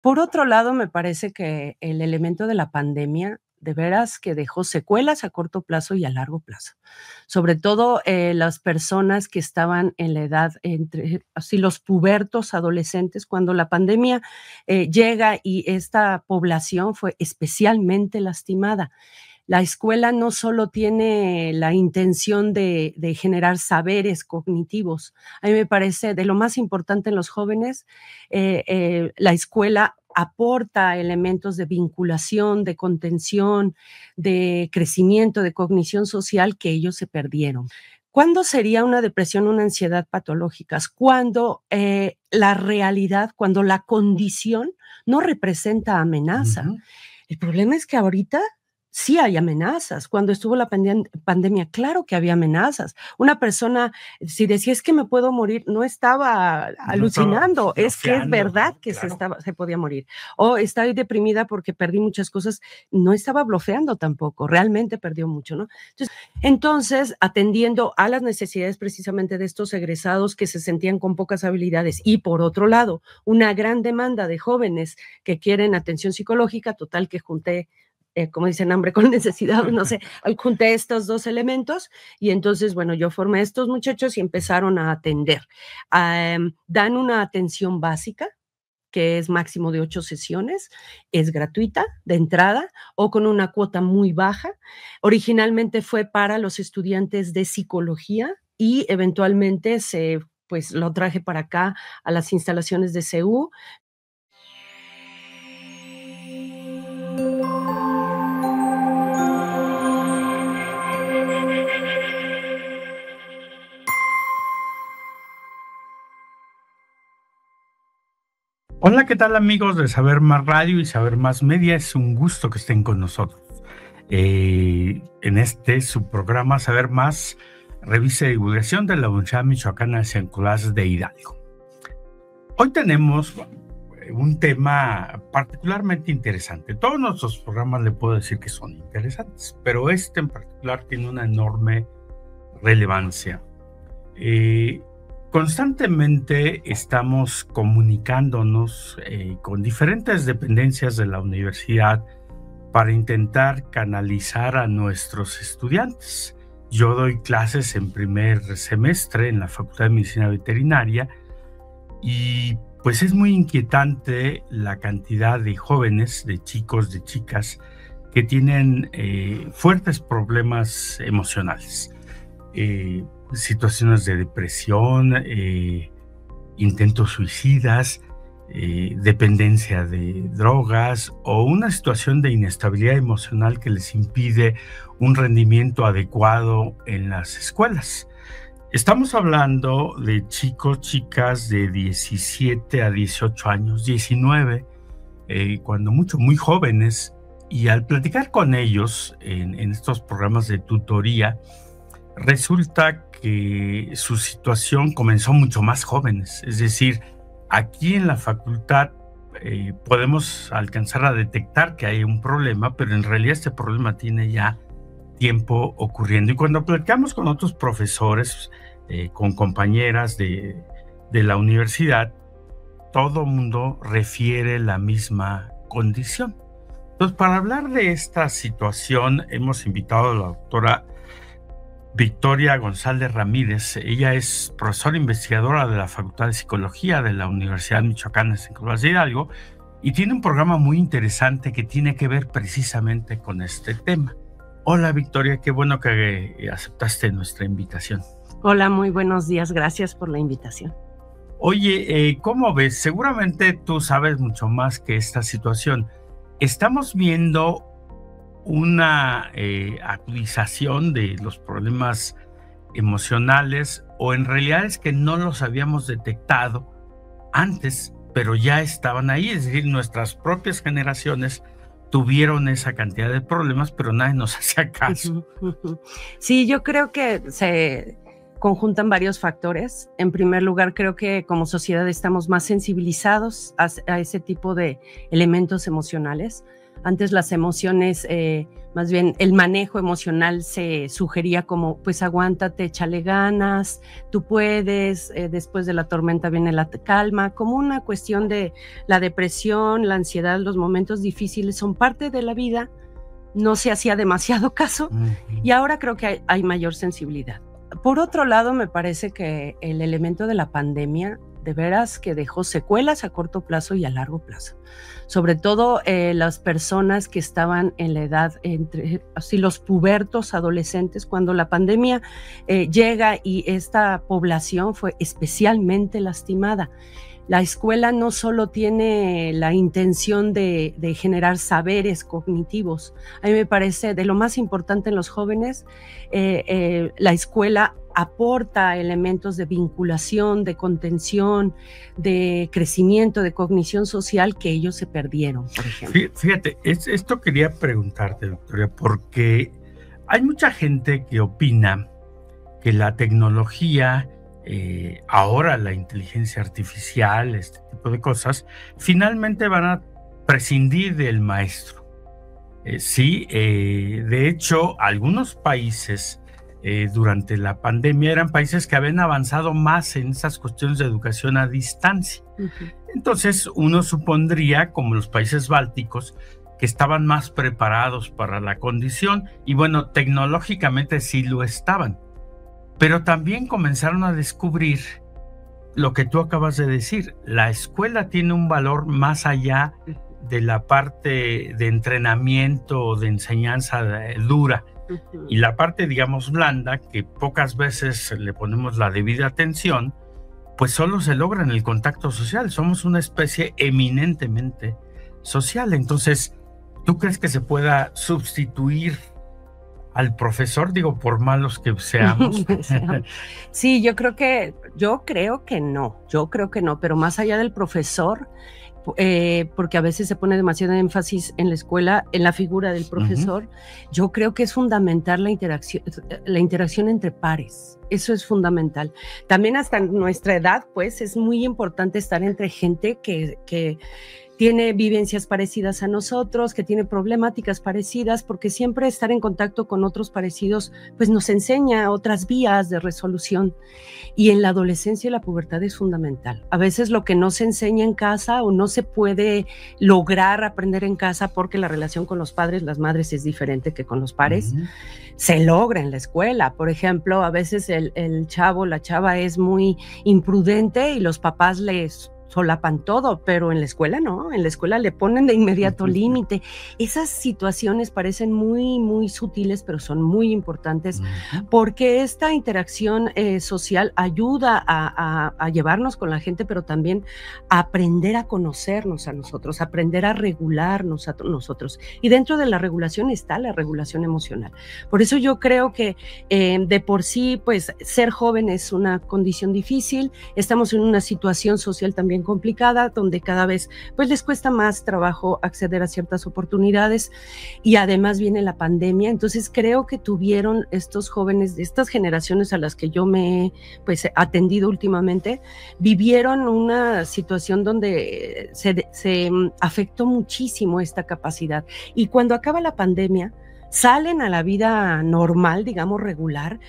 Por otro lado, me parece que el elemento de la pandemia, de veras que dejó secuelas a corto plazo y a largo plazo. Sobre todo, las personas que estaban en la edad entre así los pubertos, adolescentes, cuando la pandemia, llega y esta población fue especialmente lastimada. La escuela no solo tiene la intención de generar saberes cognitivos. A mí me parece de lo más importante en los jóvenes, la escuela aporta elementos de vinculación, de contención, de crecimiento, de cognición social que ellos se perdieron. ¿Cuándo sería una depresión, una ansiedad patológicas? Cuando, la realidad, cuando la condición no representa amenaza. Ujú. El problema es que ahorita sí hay amenazas. Cuando estuvo la pandemia, claro que había amenazas. Una persona, si decía: "Es que me puedo morir", no estaba No estaba alucinando, es que es bloqueando, verdad ¿no? que Claro. se podía morir. O estoy deprimida porque perdí muchas cosas, no estaba blofeando tampoco, realmente perdió mucho, ¿no? Entonces, atendiendo a las necesidades precisamente de estos egresados que se sentían con pocas habilidades y, por otro lado, una gran demanda de jóvenes que quieren atención psicológica, total que junté, como dicen, hambre con necesidad, no sé, junté estos 2 elementos y entonces, bueno, yo formé a estos muchachos y empezaron a atender. Dan una atención básica, que es máximo de 8 sesiones, es gratuita de entrada o con una cuota muy baja. Originalmente fue para los estudiantes de psicología y eventualmente pues lo traje para acá a las instalaciones de CU. Hola, ¿qué tal amigos de Saber Más Radio y Saber Más Media? Es un gusto que estén con nosotros. En su programa Saber Más, revista de divulgación de la Universidad Michoacana de San Nicolás de Hidalgo. Hoy tenemos un tema particularmente interesante. Todos nuestros programas le puedo decir que son interesantes, pero este en particular tiene una enorme relevancia. Constantemente estamos comunicándonos con diferentes dependencias de la universidad para intentar canalizar a nuestros estudiantes. Yo doy clases en primer semestre en la Facultad de Medicina Veterinaria y pues es muy inquietante la cantidad de jóvenes, de chicos, de chicas que tienen fuertes problemas emocionales. Situaciones de depresión, intentos suicidas, dependencia de drogas o una situación de inestabilidad emocional que les impide un rendimiento adecuado en las escuelas. Estamos hablando de chicos, chicas de 17 a 18 años, 19, cuando mucho, muy jóvenes, y al platicar con ellos en estos programas de tutoría, resulta que su situación comenzó mucho más jóvenes. Es decir, aquí en la facultad podemos alcanzar a detectar que hay un problema, pero en realidad este problema tiene ya tiempo ocurriendo. Y cuando platicamos con otros profesores, con compañeras de la universidad, todo mundo refiere la misma condición. Entonces, para hablar de esta situación, hemos invitado a la doctora Victoria González Ramírez. Ella es profesora investigadora de la Facultad de Psicología de la Universidad Michoacana de San Nicolás de Hidalgo y tiene un programa muy interesante que tiene que ver precisamente con este tema. Hola Victoria, qué bueno que aceptaste nuestra invitación. Hola, muy buenos días, gracias por la invitación. Oye, ¿cómo ves? Seguramente tú sabes mucho más que esta situación. Estamos viendo una agudización de los problemas emocionales, o en realidad es que no los habíamos detectado antes, pero ya estaban ahí. Es decir, nuestras propias generaciones tuvieron esa cantidad de problemas, pero nadie nos hacía caso. Sí, yo creo que conjuntan varios factores. En primer lugar, creo que como sociedad estamos más sensibilizados a ese tipo de elementos emocionales. Antes las emociones, más bien el manejo emocional se sugería como, pues aguántate, échale ganas, tú puedes, después de la tormenta viene la calma, como una cuestión de la depresión, la ansiedad, los momentos difíciles son parte de la vida, no se hacía demasiado caso y ahora creo que hay mayor sensibilidad. Por otro lado, me parece que el elemento de la pandemia de veras que dejó secuelas a corto plazo y a largo plazo. Sobre todo las personas que estaban en la edad entre así los pubertos, adolescentes, cuando la pandemia llega y esta población fue especialmente lastimada. La escuela no solo tiene la intención de generar saberes cognitivos. A mí me parece de lo más importante en los jóvenes, la escuela aporta elementos de vinculación, de contención, de crecimiento, de cognición social que ellos se perdieron, por ejemplo. Fíjate, esto quería preguntarte, Victoria, porque hay mucha gente que opina que la tecnología, ahora la inteligencia artificial, este tipo de cosas, finalmente van a prescindir del maestro. Sí, de hecho, algunos países durante la pandemia eran países que habían avanzado más en esas cuestiones de educación a distancia. Entonces, uno supondría, como los países bálticos, que estaban más preparados para la condición y bueno, tecnológicamente sí lo estaban. Pero también comenzaron a descubrir lo que tú acabas de decir. La escuela tiene un valor más allá de la parte de entrenamiento, de enseñanza dura. Y la parte, digamos, blanda, que pocas veces le ponemos la debida atención, pues solo se logra en el contacto social. Somos una especie eminentemente social. Entonces, ¿tú crees que se pueda sustituir al profesor? Digo, por malos que seamos. Sí, yo creo que no, pero más allá del profesor, porque a veces se pone demasiado énfasis en la escuela, en la figura del profesor, yo creo que es fundamental la interacción entre pares. Eso es fundamental. También hasta en nuestra edad, pues, es muy importante estar entre gente que tiene vivencias parecidas a nosotros, que tiene problemáticas parecidas, porque siempre estar en contacto con otros parecidos, pues nos enseña otras vías de resolución. Y en la adolescencia y la pubertad es fundamental. A veces lo que no se enseña en casa o no se puede lograr aprender en casa porque la relación con los padres, las madres es diferente que con los pares, se logra en la escuela. Por ejemplo, a veces el chavo, la chava es muy imprudente y los papás les solapan todo, pero en la escuela no, en la escuela le ponen de inmediato límite. Esas situaciones parecen muy, muy sutiles, pero son muy importantes porque esta interacción social ayuda a llevarnos con la gente, pero también a aprender a conocernos a nosotros, aprender a regularnos a nosotros. Y dentro de la regulación está la regulación emocional. Por eso yo creo que de por sí, pues ser joven es una condición difícil, estamos en una situación social también complicada, donde cada vez pues les cuesta más trabajo acceder a ciertas oportunidades y además viene la pandemia. Entonces creo que tuvieron estos jóvenes de estas generaciones a las que yo me he pues atendido últimamente, vivieron una situación donde se afectó muchísimo esta capacidad y cuando acaba la pandemia salen a la vida normal, digamos regular,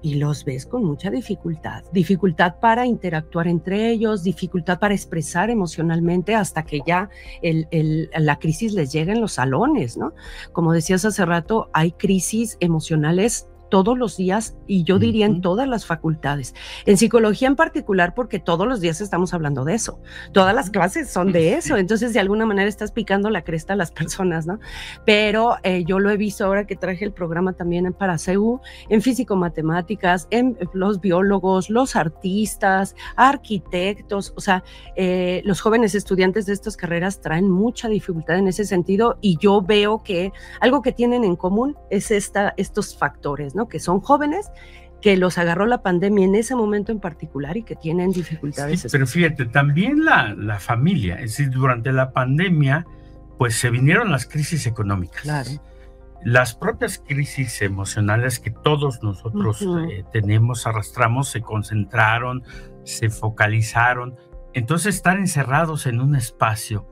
y los ves con mucha dificultad para interactuar entre ellos, dificultad para expresar emocionalmente hasta que ya la crisis les llega en los salones, ¿no? Como decías hace rato, hay crisis emocionales todos los días y yo diría en todas las facultades. En psicología en particular, porque todos los días estamos hablando de eso. Todas las clases son de eso. Entonces, de alguna manera estás picando la cresta a las personas, ¿no? Pero yo lo he visto ahora que traje el programa también para CEU, en físico-matemáticas, en los biólogos, los artistas, arquitectos, o sea, los jóvenes estudiantes de estas carreras traen mucha dificultad en ese sentido y yo veo que algo que tienen en común es estos factores, ¿no? Que son jóvenes, que los agarró la pandemia en ese momento en particular y que tienen dificultades. Sí, pero fíjate, también la familia, es decir, durante la pandemia, pues se vinieron las crisis económicas. Claro. las propias crisis emocionales que todos nosotros tenemos, arrastramos, se concentraron, se focalizaron. Entonces, estar encerrados en un espacio,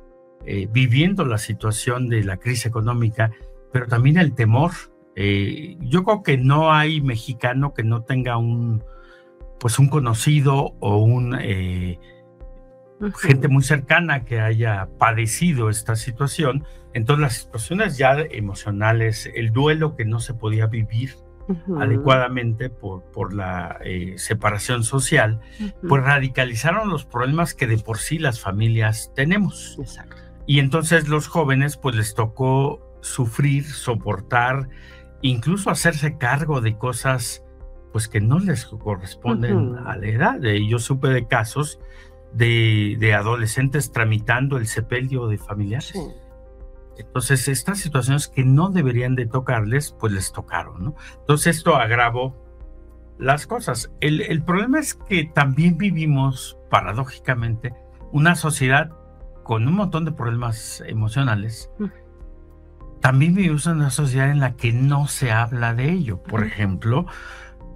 viviendo la situación de la crisis económica, pero también el temor. Yo creo que no hay mexicano que no tenga un conocido o gente muy cercana que haya padecido esta situación. Entonces, las situaciones ya emocionales, el duelo que no se podía vivir adecuadamente por la separación social, pues radicalizaron los problemas que de por sí las familias tenemos. Exacto. Y entonces los jóvenes pues les tocó sufrir, soportar, incluso hacerse cargo de cosas pues que no les corresponden a la edad. Yo supe de casos de adolescentes tramitando el sepelio de familiares. Sí. Entonces, estas situaciones que no deberían de tocarles, pues les tocaron, ¿no? Entonces, esto agravó las cosas. El problema es que también vivimos, paradójicamente, una sociedad con un montón de problemas emocionales. También vivimos en una sociedad en la que no se habla de ello. Por ejemplo,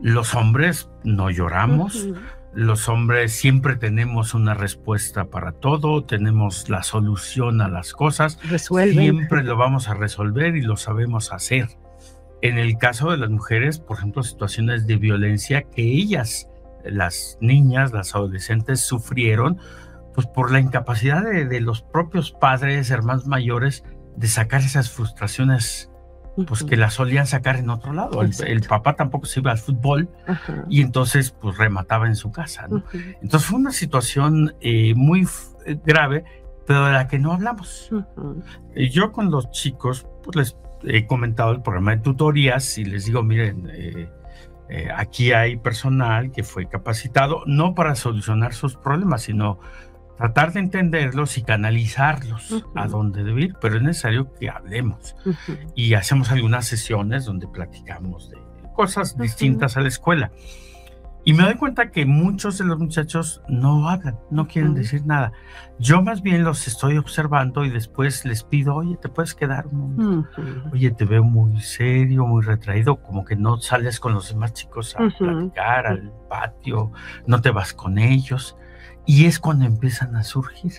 los hombres no lloramos. Los hombres siempre tenemos una respuesta para todo, tenemos la solución a las cosas, siempre lo vamos a resolver y lo sabemos hacer. En el caso de las mujeres, por ejemplo, situaciones de violencia que ellas, las niñas, las adolescentes, sufrieron pues por la incapacidad de los propios padres, hermanos mayores, de sacar esas frustraciones pues que las solían sacar en otro lado. El papá tampoco se iba al fútbol y entonces pues remataba en su casa, ¿no? Entonces fue una situación muy grave, pero de la que no hablamos. Yo con los chicos pues les he comentado el programa de tutorías y les digo, miren, aquí hay personal que fue capacitado no para solucionar sus problemas, sino tratar de entenderlos y canalizarlos a donde debe ir, pero es necesario que hablemos. Y hacemos algunas sesiones donde platicamos de cosas distintas a la escuela. Y me doy cuenta que muchos de los muchachos no hablan, no quieren decir nada. Yo más bien los estoy observando y después les pido, oye, ¿te puedes quedar un momento? Oye, te veo muy serio, muy retraído, como que no sales con los demás chicos a platicar al patio, no te vas con ellos. Y es cuando empiezan a surgir.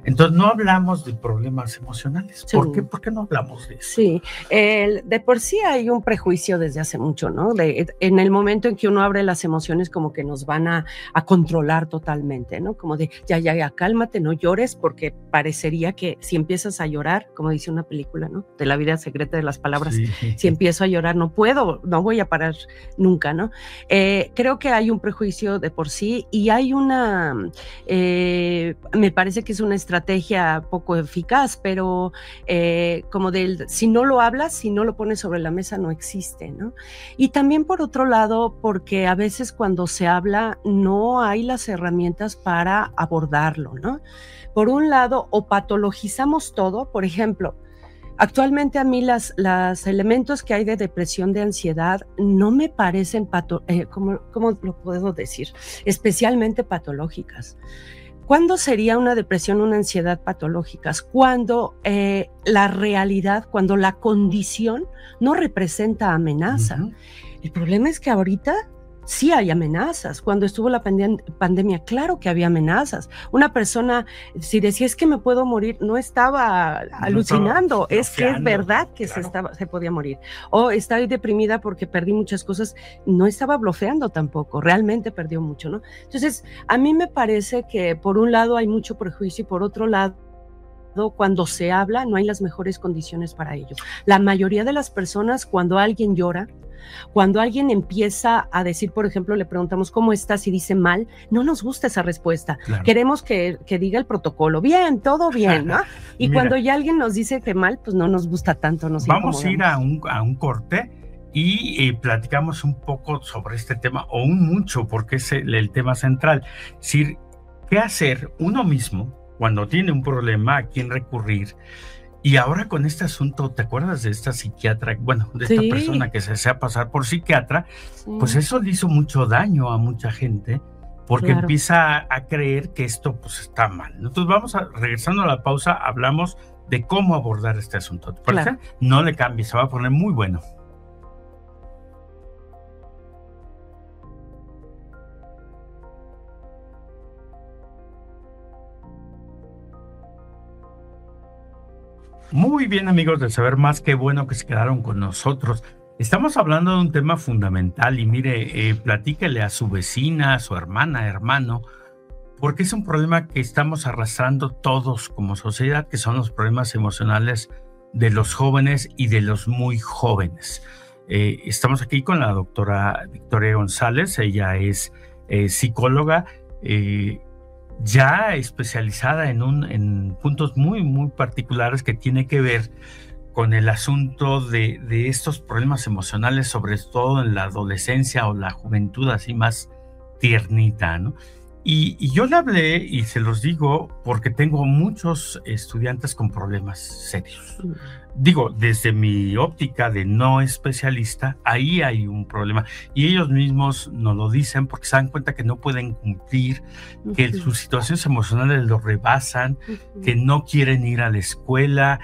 Entonces, no hablamos de problemas emocionales. Sí. ¿Por qué? ¿Por qué no hablamos de eso? Sí, de por sí hay un prejuicio desde hace mucho, ¿no? En el momento en que uno abre las emociones, como que nos van a controlar totalmente, ¿no? Como de, ya, cálmate, no llores, porque parecería que si empiezas a llorar, como dice una película, ¿no? De la vida secreta de las palabras, si empiezo a llorar, no voy a parar nunca, ¿no? Creo que hay un prejuicio de por sí y hay una... me parece que es una estrategia poco eficaz, pero como si no lo hablas, si no lo pones sobre la mesa, no existe, ¿no? Y también por otro lado, porque a veces cuando se habla no hay las herramientas para abordarlo, ¿no? Por un lado, o patologizamos todo, por ejemplo, actualmente a mí los elementos que hay de depresión, de ansiedad, no me parecen, ¿cómo lo puedo decir? Especialmente patológicas. ¿Cuándo sería una depresión, una ansiedad patológicas? Cuando la realidad, cuando la condición no representa amenaza. El problema es que ahorita sí hay amenazas. Cuando estuvo la pandemia, claro que había amenazas. Una persona, si decía es que me puedo morir, no estaba alucinando, es que es verdad que se podía morir. O estoy deprimida porque perdí muchas cosas, no estaba blofeando tampoco, realmente perdió mucho, ¿no? Entonces, a mí me parece que por un lado hay mucho prejuicio y por otro lado, cuando se habla, no hay las mejores condiciones para ello. La mayoría de las personas, cuando alguien llora, cuando alguien empieza a decir, por ejemplo, le preguntamos ¿cómo estás? Y dice mal, no nos gusta esa respuesta. Claro. Queremos que diga el protocolo, bien, todo bien, ¿no? Y mira, cuando ya alguien nos dice que mal, pues no nos gusta tanto. Vamos a ir a un corte y platicamos un poco sobre este tema, o mucho, porque es el tema central. Es decir, ¿qué hacer uno mismo cuando tiene un problema, a quién recurrir? Y ahora con este asunto, ¿te acuerdas de esta psiquiatra? Bueno, de esta persona que se hacía pasar por psiquiatra, pues eso le hizo mucho daño a mucha gente porque Claro. empieza a creer que esto pues está mal. Entonces regresando a la pausa, hablamos de cómo abordar este asunto. ¿Te parece? Claro. No le cambies, se va a poner muy bueno. Muy bien, amigos de Saber Más, qué bueno que se quedaron con nosotros. Estamos hablando de un tema fundamental y mire, platíquele a su vecina, a su hermana, hermano, porque es un problema que estamos arrastrando todos como sociedad, que son los problemas emocionales de los jóvenes y de los muy jóvenes. Estamos aquí con la doctora Victoria González, ella es psicóloga, ya especializada en puntos muy, muy particulares que tiene que ver con el asunto de estos problemas emocionales, sobre todo en la adolescencia o la juventud así más tiernita, ¿no? Y yo le hablé, y se los digo, porque tengo muchos estudiantes con problemas serios. Digo, desde mi óptica de no especialista, ahí hay un problema. Y ellos mismos nos lo dicen porque se dan cuenta que no pueden cumplir, que sus situaciones emocionales los rebasan, que no quieren ir a la escuela,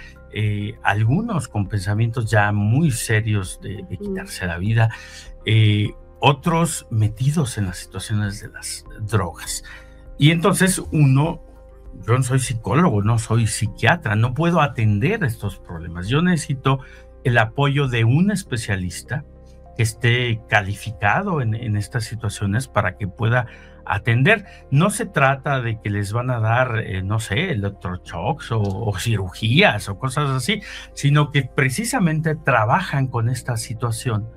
algunos con pensamientos ya muy serios de quitarse la vida, otros metidos en las situaciones de las drogas. Y entonces yo no soy psicólogo, no soy psiquiatra, no puedo atender estos problemas. Yo necesito el apoyo de un especialista que esté calificado en estas situaciones para que pueda atender. No se trata de que les van a dar, no sé, electroshocks o cirugías o cosas así, sino que precisamente trabajan con esta situación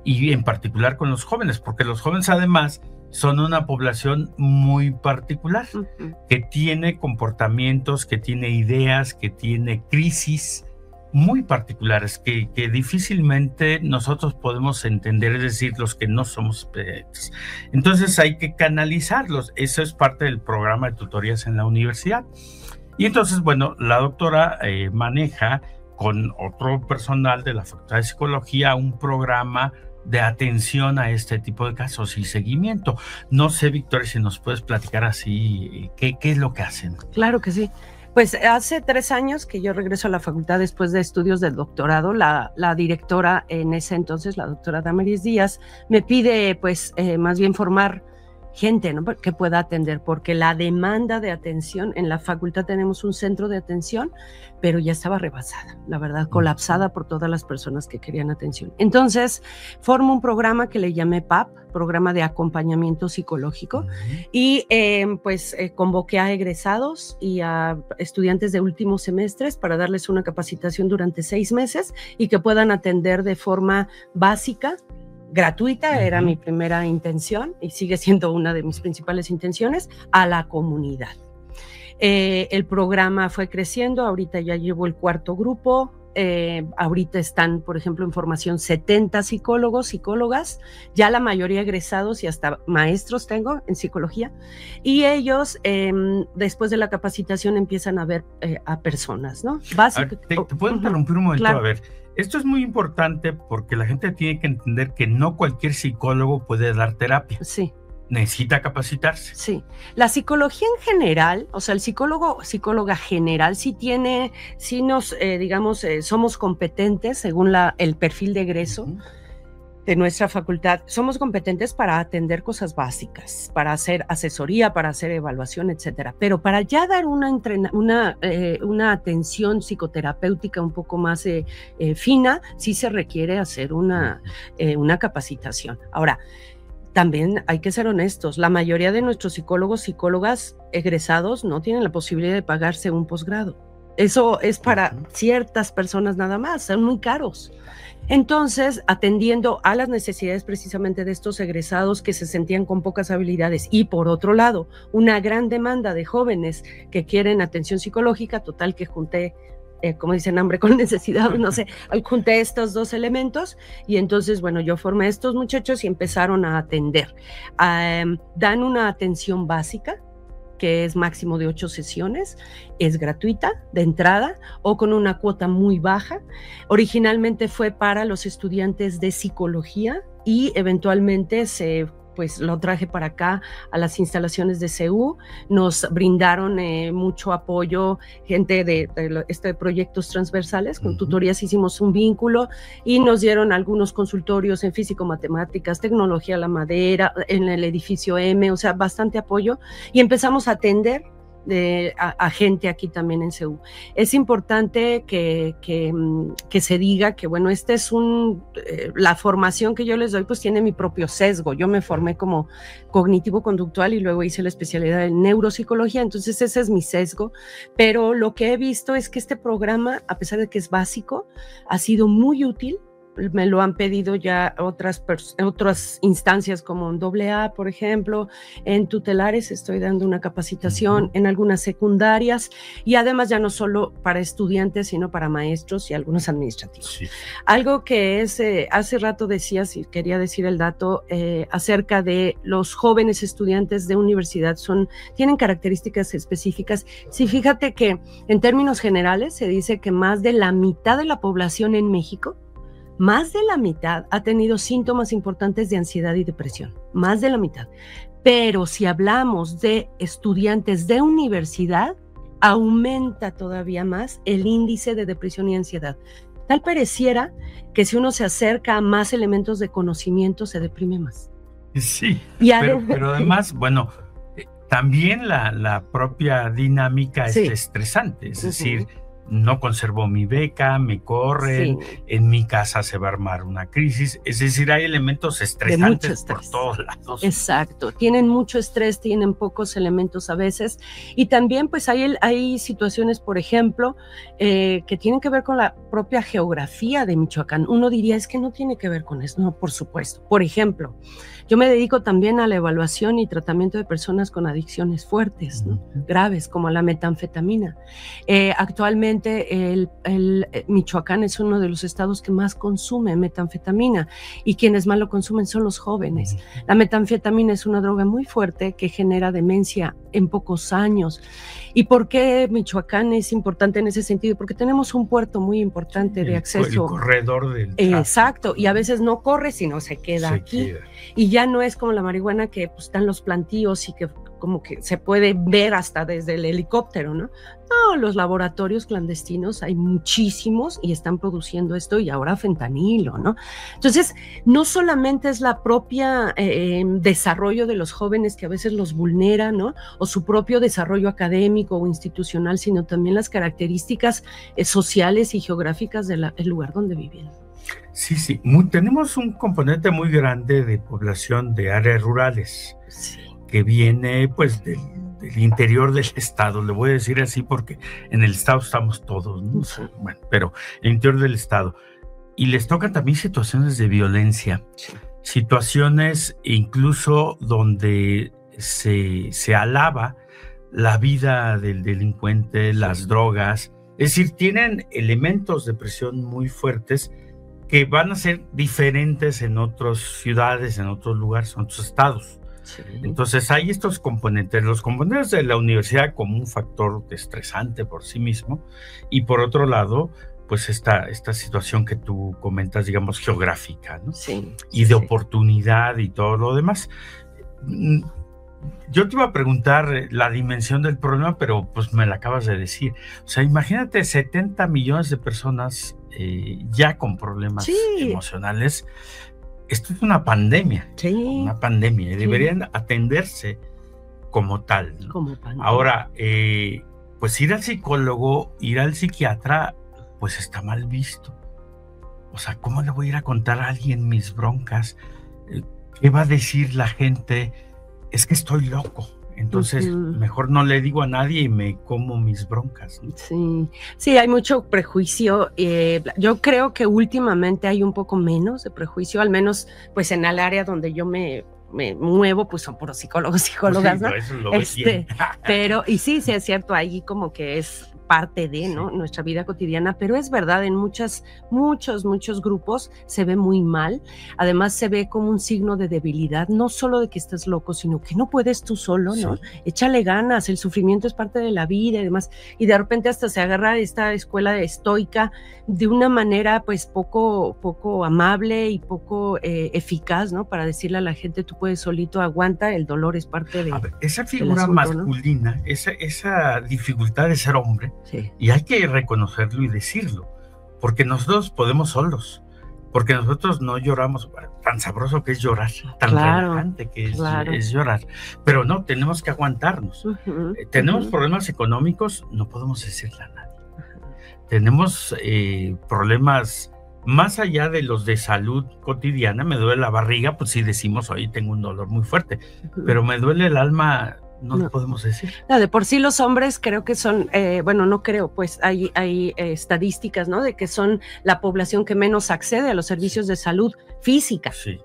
y en particular con los jóvenes, porque los jóvenes además son una población muy particular, que tiene comportamientos, que tiene ideas, que tiene crisis muy particulares, que difícilmente nosotros podemos entender, es decir, los que no somos especialistas. Entonces hay que canalizarlos. Eso es parte del programa de tutorías en la universidad. Y entonces, bueno, la doctora maneja con otro personal de la Facultad de Psicología un programa de atención a este tipo de casos y seguimiento. No sé, Victoria, si nos puedes platicar así, ¿qué es lo que hacen? Claro que sí. Pues hace 3 años que yo regreso a la facultad después de estudios del doctorado. La directora en ese entonces, la doctora Damaris Díaz, me pide pues más bien formar gente, ¿no?, que pueda atender, porque la demanda de atención en la facultad, tenemos un centro de atención, pero ya estaba rebasada, la verdad, colapsada por todas las personas que querían atención. Entonces, formo un programa que le llamé PAP, Programa de Acompañamiento Psicológico, y convoqué a egresados y a estudiantes de últimos semestres para darles una capacitación durante 6 meses y que puedan atender de forma básica, gratuita, era mi primera intención y sigue siendo una de mis principales intenciones, a la comunidad. El programa fue creciendo, ahorita ya llevo el 4º grupo, ahorita están, por ejemplo, en formación 70 psicólogos, psicólogas, ya la mayoría egresados y hasta maestros tengo en psicología, y ellos después de la capacitación empiezan a ver a personas, ¿no? ¿Te puedo interrumpir un momento? Claro. A ver, esto es muy importante porque la gente tiene que entender que no cualquier psicólogo puede dar terapia. Sí. Necesita capacitarse. Sí, la psicología en general, o sea, el psicóloga general sí nos, digamos, somos competentes según el perfil de egreso de nuestra facultad, somos competentes para atender cosas básicas, para hacer asesoría, para hacer evaluación, etcétera. Pero para ya dar una atención psicoterapéutica un poco más fina, sí se requiere hacer una capacitación. Ahora, también hay que ser honestos, la mayoría de nuestros psicólogos, psicólogas egresados no tienen la posibilidad de pagarse un posgrado. Eso es para ciertas personas nada más, son muy caros. Entonces, atendiendo a las necesidades precisamente de estos egresados que se sentían con pocas habilidades y por otro lado, una gran demanda de jóvenes que quieren atención psicológica, total que junté, como dicen, hambre con necesidad, no sé, junté estos 2 elementos y entonces, bueno, yo formé a estos muchachos y empezaron a atender. Dan una atención básica, que es máximo de 8 sesiones, es gratuita de entrada o con una cuota muy baja. Originalmente fue para los estudiantes de psicología y eventualmente se pues lo traje para acá a las instalaciones de CEU. Nos brindaron mucho apoyo, gente de proyectos transversales, con tutorías hicimos un vínculo y nos dieron algunos consultorios en físico-matemáticas, tecnología de la madera, en el edificio M, o sea, bastante apoyo, y empezamos a atender a gente aquí también en CEU. Es importante que se diga que, bueno, la formación que yo les doy pues tiene mi propio sesgo. Yo me formé como cognitivo-conductual y luego hice la especialidad en neuropsicología, entonces ese es mi sesgo, pero lo que he visto es que este programa, a pesar de que es básico, ha sido muy útil. Me lo han pedido ya otras instancias como en AA, por ejemplo, en tutelares estoy dando una capacitación, en algunas secundarias, y además ya no solo para estudiantes, sino para maestros y algunos administrativos. Sí. Algo que es, hace rato decías, y quería decir el dato, acerca de los jóvenes estudiantes de universidad, tienen características específicas. Sí, fíjate que en términos generales se dice que más de la mitad de la población en México, más de la mitad ha tenido síntomas importantes de ansiedad y depresión, más de la mitad. Pero si hablamos de estudiantes de universidad, aumenta todavía más el índice de depresión y ansiedad. Tal pareciera que si uno se acerca a más elementos de conocimiento, se deprime más. Sí, pero además, bueno, también la propia dinámica es estresante, es decir, no conservo mi beca, me corren, en mi casa se va a armar una crisis, es decir, hay elementos estresantes por todos lados. Exacto, tienen mucho estrés, tienen pocos elementos a veces, y también pues hay situaciones, por ejemplo, que tienen que ver con la propia geografía de Michoacán. Uno diría, es que no tiene que ver con eso. No, por supuesto. Por ejemplo, yo me dedico también a la evaluación y tratamiento de personas con adicciones fuertes, ¿no? Graves, como la metanfetamina. Actualmente Michoacán es uno de los estados que más consume metanfetamina, y quienes más lo consumen son los jóvenes. La metanfetamina es una droga muy fuerte que genera demencia en pocos años. ¿Y por qué Michoacán es importante en ese sentido? Porque tenemos un puerto muy importante de acceso. El corredor del tráfico. Exacto, y a veces no corre, sino se queda aquí. Y ya no es como la marihuana, que pues, están los plantíos y que como que se puede ver hasta desde el helicóptero, ¿no? No, los laboratorios clandestinos hay muchísimos y están produciendo esto, y ahora fentanilo, ¿no? Entonces, no solamente es la propia desarrollo de los jóvenes que a veces los vulnera, ¿no? O su propio desarrollo académico o institucional, sino también las características sociales y geográficas del lugar donde viven. Sí, tenemos un componente muy grande de población de áreas rurales, que viene pues del interior del estado, le voy a decir así porque en el estado estamos todos, ¿no? Bueno, pero el interior del estado, y les tocan también situaciones de violencia, situaciones incluso donde se alaba la vida del delincuente, las drogas, es decir, tienen elementos de presión muy fuertes que van a ser diferentes en otras ciudades, en otros lugares, en otros estados. Entonces hay estos componentes, los componentes de la universidad como un factor estresante por sí mismo, y por otro lado, pues esta situación que tú comentas, digamos, geográfica, ¿no? Y de oportunidad y todo lo demás. Yo te iba a preguntar la dimensión del problema, pero pues me la acabas de decir. O sea, imagínate 70 millones de personas ya con problemas emocionales. Esto es una pandemia, una pandemia, y deberían atenderse como tal, ¿no? Como pandemia. Ahora, pues ir al psicólogo, ir al psiquiatra, pues está mal visto. O sea, ¿cómo le voy a ir a contar a alguien mis broncas? ¿Qué va a decir la gente? Es que estoy loco. Entonces, mejor no le digo a nadie y me como mis broncas, ¿no? Sí, hay mucho prejuicio. Yo creo que últimamente hay un poco menos de prejuicio, al menos pues en el área donde yo me muevo, pues son puros psicólogos, psicólogas, pues sí, ¿no? Eso lo ves bien. Pero, y sí, es cierto, ahí como que es parte de, Sí. ¿no?, nuestra vida cotidiana, pero es verdad, en muchos grupos se ve muy mal. Además se ve como un signo de debilidad, no solo de que estás loco, sino que no puedes tú solo, ¿no? Sí. Échale ganas, el sufrimiento es parte de la vida y demás. Y de repente hasta se agarra esta escuela estoica de una manera pues poco amable y poco eficaz, ¿no? Para decirle a la gente, tú puedes solito, aguanta, el dolor es parte de... A ver, esa del figura asunto, ¿no? masculina, esa dificultad de ser hombre, Sí. y hay que reconocerlo y decirlo, porque nosotros podemos solos, porque nosotros no lloramos, tan sabroso que es llorar, tan relajante que es llorar, pero no, tenemos que aguantarnos. Tenemos problemas económicos, no podemos decirle a nadie. Tenemos problemas más allá de los de salud cotidiana. Me duele la barriga, pues sí decimos, hoy tengo un dolor muy fuerte, pero me duele el alma, no lo podemos decir. No, de por sí los hombres creo que son, bueno, no creo, pues hay estadísticas, ¿no? De que son la población que menos accede a los servicios de salud física. Sí.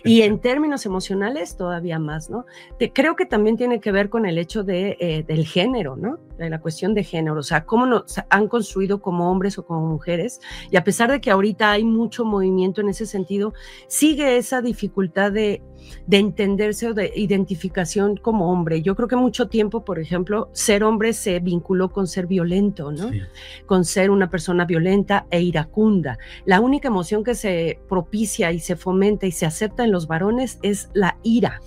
Y en términos emocionales todavía más, ¿no? Creo que también tiene que ver con el hecho del género, ¿no? De la cuestión de género, o sea, cómo nos han construido como hombres o como mujeres, y a pesar de que ahorita hay mucho movimiento en ese sentido, sigue esa dificultad de entenderse o de identificación como hombre. Yo creo que mucho tiempo, por ejemplo, ser hombre se vinculó con ser violento, ¿no? Sí. Con ser una persona violenta e iracunda. La única emoción que se propicia y se fomenta y se acepta en los varones es la ira.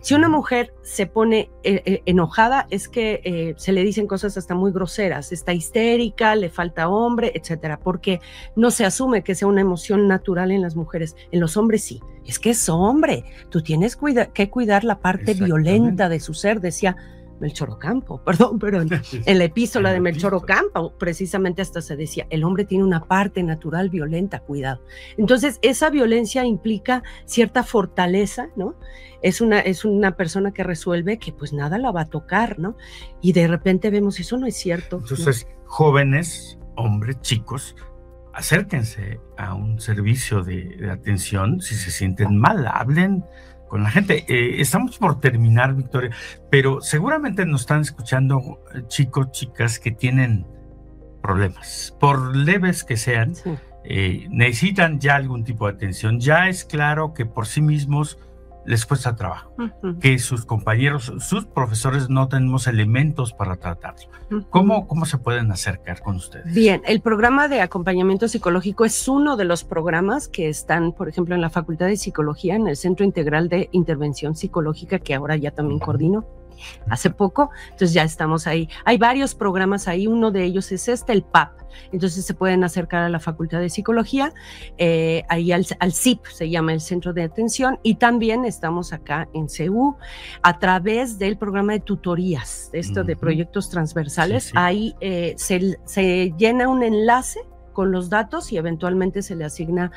Si una mujer se pone enojada, es que se le dicen cosas hasta muy groseras, está histérica, le falta hombre, etcétera, porque no se asume que sea una emoción natural en las mujeres. En los hombres sí, es que es hombre, tú tienes que cuidar la parte violenta de su ser, decía Melchor Ocampo, perdón, pero en la epístola de Melchor Ocampo precisamente hasta se decía, el hombre tiene una parte natural violenta, cuidado. Entonces esa violencia implica cierta fortaleza, ¿no? Es una persona que resuelve que pues nada la va a tocar, ¿no? Y de repente vemos, eso no es cierto. Entonces, ¿no? Jóvenes, hombres, chicos, acérquense a un servicio de atención si se sienten mal, hablen con la gente. Estamos por terminar, Victoria, pero seguramente nos están escuchando chicos, chicas que tienen problemas, por leves que sean, sí. Necesitan ya algún tipo de atención. Ya es claro que por sí mismos les cuesta trabajo, que sus compañeros, sus profesores no tenemos elementos para tratarlo. ¿Cómo se pueden acercar con ustedes? Bien, el programa de acompañamiento psicológico es uno de los programas que están, por ejemplo, en la Facultad de Psicología, en el Centro Integral de Intervención Psicológica, que ahora ya también coordino hace poco, entonces ya estamos ahí. Hay varios programas ahí, uno de ellos es el PAP, entonces se pueden acercar a la Facultad de Psicología, ahí al CIP, se llama el Centro de Atención, y también estamos acá en CU a través del programa de tutorías, de proyectos transversales. Sí. Ahí se llena un enlace con los datos y eventualmente se le asigna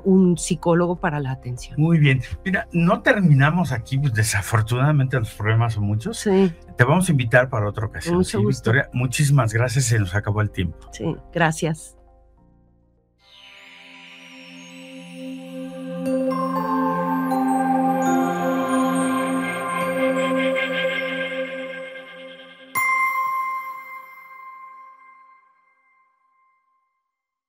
un psicólogo para la atención. Muy bien. Mira, no terminamos aquí, pues desafortunadamente los problemas son muchos. Sí. Te vamos a invitar para otra ocasión. Mucho gusto. Victoria, muchísimas gracias, se nos acabó el tiempo. Sí, gracias.